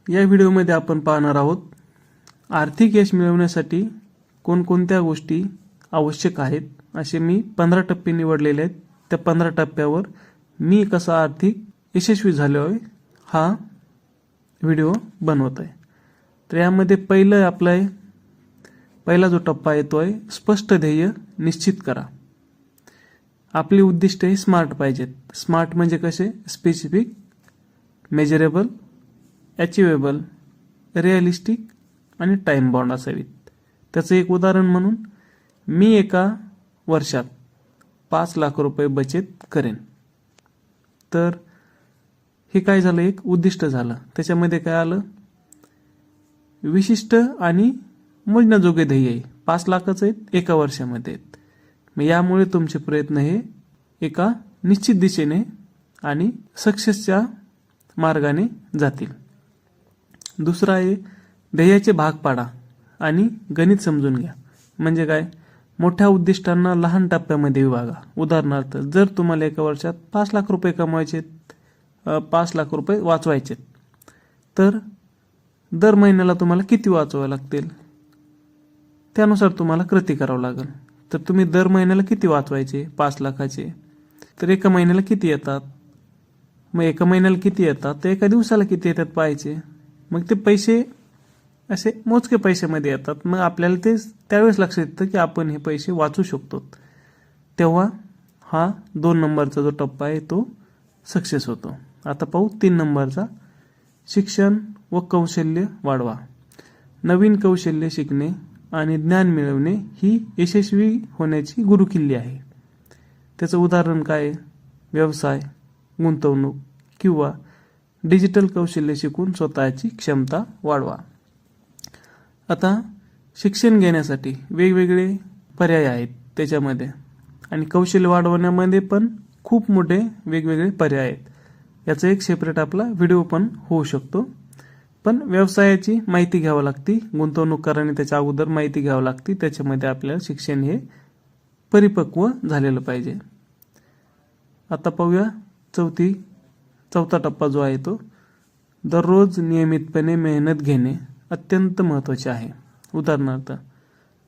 या व्हिडिओमध्ये आपण पाहणार आहोत आर्थिक यश मिळवण्यासाठी कोणकोणत्या गोष्टी आवश्यक आहेत असे मी 15 टप्पे निवडलेले आहेत। त्या 15 टप्प्यावर मी कसा आर्थिक यशस्वी झालो आहे हा व्हिडिओ बनवत आहे। तर यामध्ये पहिला जो टप्पा येतो आहे स्पष्ट ध्येय निश्चित करा। आपली उद्दिष्टे स्मार्ट पाहिजेत। स्मार्ट म्हणजे कसे? स्पेसिफिक, मेजरेबल, अचिवेबल, रिअलिस्टिक आणि टाइम बाउंड असावीत। त्याचं एक उदाहरण म्हणून मी एका वर्षात 5 लाख रुपये बचत करेन। तर हे काय झालं? एक उद्दिष्ट झालं। त्याच्यामध्ये काय आलं? विशिष्ट आणि मोजण्याजोगे ध्येय आहे। 5 लाखच आहेत एका वर्षामध्ये आहेत। मग यामुळे तुमचे प्रयत्न हे एका निश्चित दिशेने आणि सक्सेसच्या मार्गाने जातील। दुसरा आहे ध्येयाचे भाग पाडा आणि गणित समजून घ्या। म्हणजे काय? मोठ्या उद्दिष्टांना लहान टप्प्यामध्ये विभागा। उदाहरणार्थ जर तुम्हाला एका वर्षात 5 लाख रुपये कमवायचे, 5 लाख रुपये वाचवायचे, तर दर महिन्याला तुम्हाला किती वाचवावे लागतील त्यानुसार तुम्हाला कृती करावं लागेल। तर तुम्ही दर महिन्याला किती वाचवायचे 5 लाखाचे, तर एका महिन्याला किती येतात, मग एका महिन्याला किती येतात तर एका दिवसाला किती येतात पाहायचे। मग ते पैसे असे मोजके पैशामध्ये येतात। मग आपल्याला ते त्यावेळेस लक्षात येतं की आपण हे पैसे वाचू शकतो। तेव्हा हा 2 नंबरचा जो टप्पा आहे तो सक्सेस होतो। आता पाहू 3 नंबरचा, शिक्षण व कौशल्य वाढवा। नवीन कौशल्य शिकणे आणि ज्ञान मिळवणे ही यशस्वी होण्याची गुरुकिल्ली आहे। त्याचं उदाहरण काय? व्यवसाय, गुंतवणूक किंवा डिजिटल कौशल्य शिकून स्वतःची क्षमता वाढवा। आता शिक्षण घेण्यासाठी वेगवेगळे पर्याय आहेत त्याच्यामध्ये, आणि कौशल्य वाढवण्यामध्ये पण खूप मोठे वेगवेगळे पर्याय आहेत। याचा एक सेपरेट आपला व्हिडिओ पण होऊ शकतो। पण व्यवसायाची माहिती घ्यावी लागते, गुंतवणूक कराने त्याच्या अगोदर माहिती घ्यावी लागते। त्याच्यामध्ये आपल्याला शिक्षण हे परिपक्व झालेलं पाहिजे। आता पाहूया चौथा टप्पा जो आहे तो दररोज नियमितपणे मेहनत घेणे अत्यंत महत्त्वाचे आहे। उदाहरणार्थ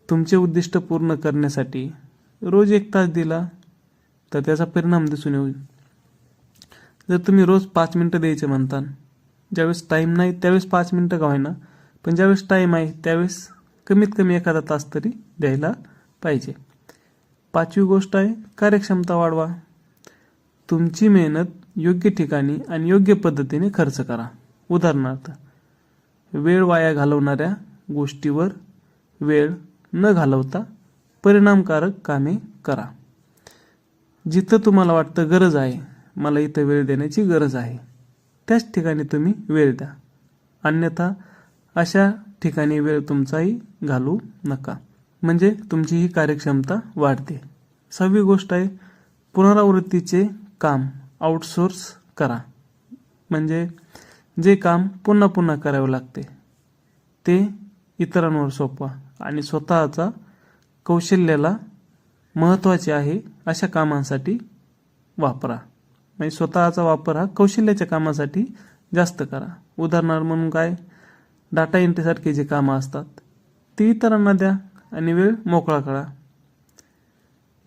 तुमचे उद्दिष्ट पूर्ण करण्यासाठी रोज 1 तास दिला तर त्याचा परिणाम दिसून येईल। जर तुम्ही रोज 5 मिनिटं द्यायचे म्हणता, ज्यावेळेस टाइम नाही त्यावेळेस 5 मिनिटं का होईना, पण ज्यावेळेस टाइम आहे त्यावेळेस कमीत कमी एखादा तास तरी द्यायला पाहिजे। 5वी गोष्ट आहे कार्यक्षमता वाढवा। तुमची मेहनत योग्य ठिकाणी आणि योग्य पद्धतीने खर्च करा। उदाहरणार्थ वेळ वाया घालवणाऱ्या गोष्टीवर वेळ न घालवता परिणामकारक कामे करा। जिथं तुम्हाला वाटतं गरज आहे, मला इथं वेळ देण्याची गरज आहे, त्याच ठिकाणी तुम्ही वेळ द्या। अन्यथा अशा ठिकाणी वेळ तुमचाही घालू नका, म्हणजे तुमची ही कार्यक्षमता वाढते। 6वी गोष्ट आहे पुनरावृत्तीचे काम आउटसोर्स करा। म्हणजे जे काम पुन्हा पुन्हा करावे लागते ते इतरांवर सोपवा आणि स्वतःचा कौशल्याला महत्त्वाचे आहे अशा कामांसाठी वापरा। म्हणजे स्वतःचा वापर हा कौशल्याच्या कामासाठी जास्त करा। उदाहरणार्थ म्हणून काय? डाटा एंट्री सारखे जे कामं असतात ती इतरांना द्या आणि वेळ मोकळा करा।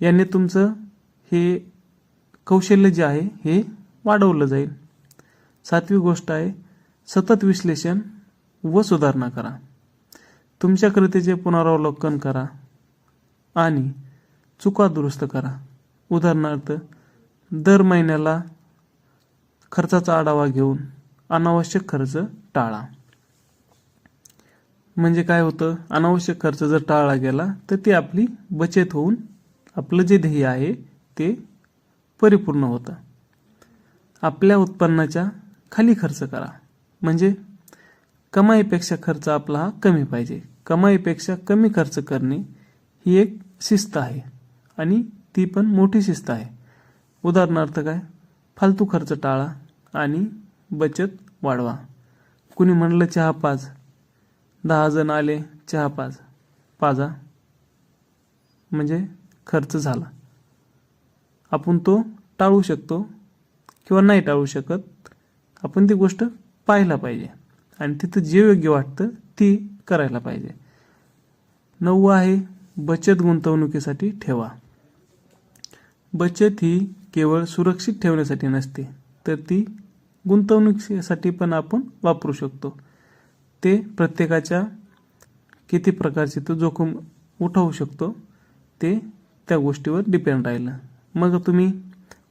याने तुमचं हे कौशल्य जे आहे हे वाढवलं जाईल। 7वी गोष्ट आहे सतत विश्लेषण व सुधारणा करा। तुमच्या कृतीचे पुनरावलोकन करा आणि चुका दुरुस्त करा। उदाहरणार्थ दर महिन्याला खर्चाचा आढावा घेऊन अनावश्यक खर्च टाळा। म्हणजे काय होतं? अनावश्यक खर्च जर टाळला गेला तर ती आपली बचत होऊन आपलं जे ध्येय आहे ते परिपूर्ण होतं। आपल्या उत्पन्नाच्या खाली खर्च करा। म्हणजे कमाईपेक्षा खर्च आपला हा कमी पाहिजे। कमाईपेक्षा कमी खर्च करणे ही एक शिस्त आहे आणि ती पण मोठी शिस्त आहे। उदाहरणार्थ काय? फालतू खर्च टाळा आणि बचत वाढवा। कुणी म्हणलं चहा पाज, 10 जण आले चहा पाजा, म्हणजे खर्च झाला। आपण तो टाळू शकतो किंवा नाही टाळू शकत, आपण ती गोष्ट पाहायला पाहिजे आणि तिथं जे योग्य वाटतं ती करायला पाहिजे. 9 आहे बचत गुंतवणुकीसाठी ठेवा. बचत ही केवळ सुरक्षित ठेवण्यासाठी नसते, तर ती गुंतवणुकीसाठी पण आपण वापरू शकतो. ते प्रत्येकाच्या किती प्रकारची तो जोखीम उठवू शकतो ते त्या गोष्टीवर डिपेंड राहिलं. मग तुम्ही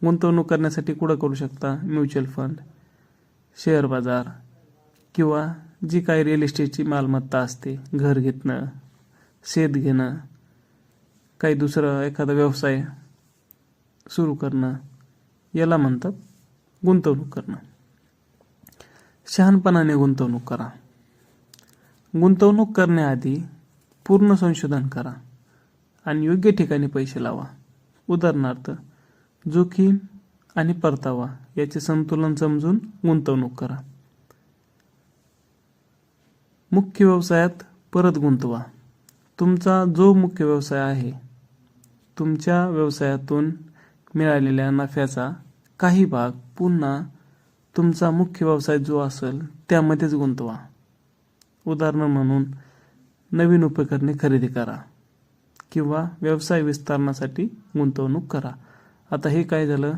गुंतवणूक करण्यासाठी कुठं करू शकता? म्युच्युअल फंड, शेअर बाजार किंवा जी काही रिअल इस्टेटची मालमत्ता असते, घर घेणं, शेत घेणं, काही दुसरं एखादा व्यवसाय सुरू करणं, याला म्हणतात गुंतवणूक करणं. शहाणपणाने गुंतवणूक करा. गुंतवणूक करण्याआधी पूर्ण संशोधन करा आणि योग्य ठिकाणी पैसे लावा. उदाहरणार्थ, जोखीम आणि परतावा याचे संतुलन समजून गुंतवणूक करा. मुख्य व्यवसायात परत गुंतवा. तुमचा जो मुख्य व्यवसाय आहे, तुमच्या व्यवसायातून मिळालेल्या नफ्याचा काही भाग पुन्हा तुमचा मुख्य व्यवसाय जो असेल त्यामध्येच गुंतवा. उदाहरण म्हणून नवीन उपकरणे खरेदी करा किंवा व्यवसाय विस्तारण्यासाठी गुंतवणूक करा. आता हे काय झालं,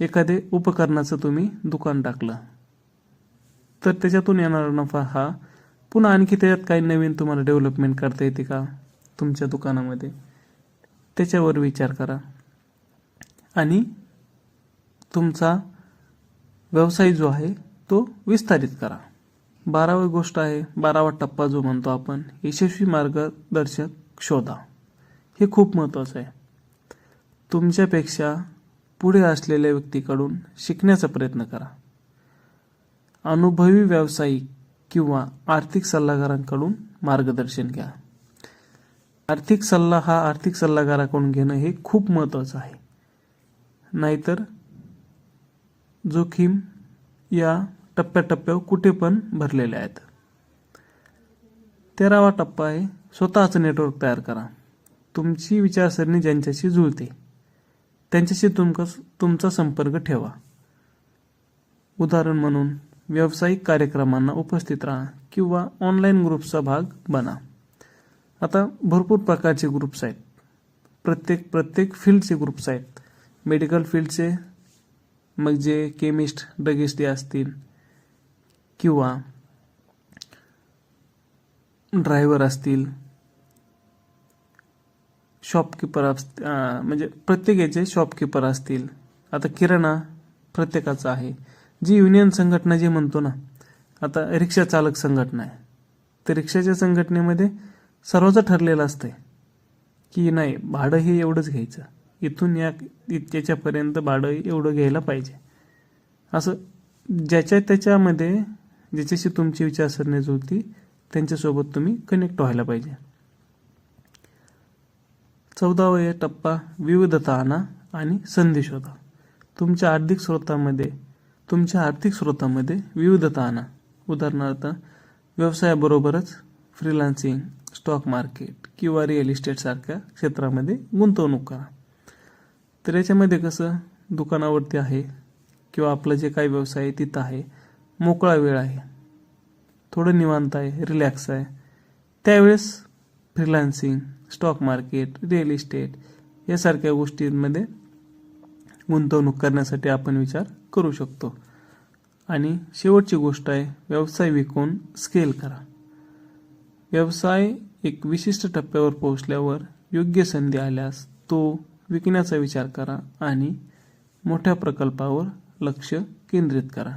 एखादे उपकरणाचं तुम्ही दुकान टाकलं तर त्याच्यातून येणारा नफा हा पुन्हा आणखी त्याच्यात काही नवीन तुम्हाला डेव्हलपमेंट करता येते का तुमच्या दुकानामध्ये, त्याच्यावर विचार करा आणि तुमचा व्यवसाय जो आहे तो विस्तारित करा. 12वी गोष्ट आहे, 12वा टप्पा जो म्हणतो आपण, यशस्वी मार्गदर्शक शोधा. हे खूप महत्त्वाचं आहे. तुमच्यापेक्षा पुढे असलेल्या व्यक्तीकडून शिकण्याचा प्रयत्न करा. अनुभवी व्यावसायिक किंवा आर्थिक सल्लागारांकडून मार्गदर्शन घ्या. आर्थिक सल्ला हा आर्थिक सल्लागाराकडून घेणं हे खूप महत्त्वाचं आहे. नाहीतर जोखीम या टप्प्याटप्प्यावर कुठे पण भरलेले आहेत. 13वा टप्पा आहे स्वतःचं नेटवर्क तयार करा. तुमची विचारसरणी ज्यांच्याशी जुळते त्यांच्याशी तुमचा संपर्क ठेवा. उदाहरण म्हणून व्यावसायिक कार्यक्रमांना उपस्थित राहा किंवा ऑनलाईन ग्रुपचा भाग बना. आता भरपूर प्रकारचे ग्रुप्स आहेत, प्रत्येक फील्डचे ग्रुप्स आहेत. मेडिकल फील्डचे, मग जे केमिस्ट ड्रगिस्ट असतील किंवा ड्रायव्हर असतील, शॉपकीपर म्हणजे प्रत्येक याचे शॉपकीपर असतील. आता किराणा प्रत्येकाचा आहे. जी युनियन संघटना जे म्हणतो ना, आता रिक्षा चालक संघटना आहे, तर रिक्षाच्या संघटनेमध्ये सर्वच ठरलेलं असतंय की नाही भाडं हे एवढंच घ्यायचं, इथून याच्यापर्यंत भाडं एवढं घ्यायला पाहिजे. असं त्याच्यामध्ये ज्याच्याशी तुमची विचारसरणी जुळती त्यांच्यासोबत तुम्ही कनेक्ट व्हायला पाहिजे. 14वा टप्पा विविधता आणा आणि संधी शोधा. तुमच्या आर्थिक स्रोतामध्ये विविधता आणा. उदाहरणार्थ, व्यवसायाबरोबरच फ्रीलान्सिंग, स्टॉक मार्केट किंवा रिअल इस्टेट सारख्या क्षेत्रामध्ये गुंतवणूक करा. तर याच्यामध्ये कसं, दुकानावरती आहे किंवा आपलं जे काही व्यवसाय आहे तिथं आहे, मोकळा वेळ आहे, थोडं निवांत आहे, रिलॅक्स आहे, त्यावेळेस freelancing, stock market, real estate यासारख्या गोष्टींमध्ये गुंतवणूक करण्यासाठी आपण विचार करू शकतो. आणि शेवटची गोष्ट आहे व्यवसाय विकून स्केल करा. व्यवसाय एक विशिष्ट टप्प्यावर पोहोचल्यावर योग्य संधी आल्यास तो विकण्याचा विचार करा आणि मोठ्या प्रकल्पावर लक्ष केंद्रित करा.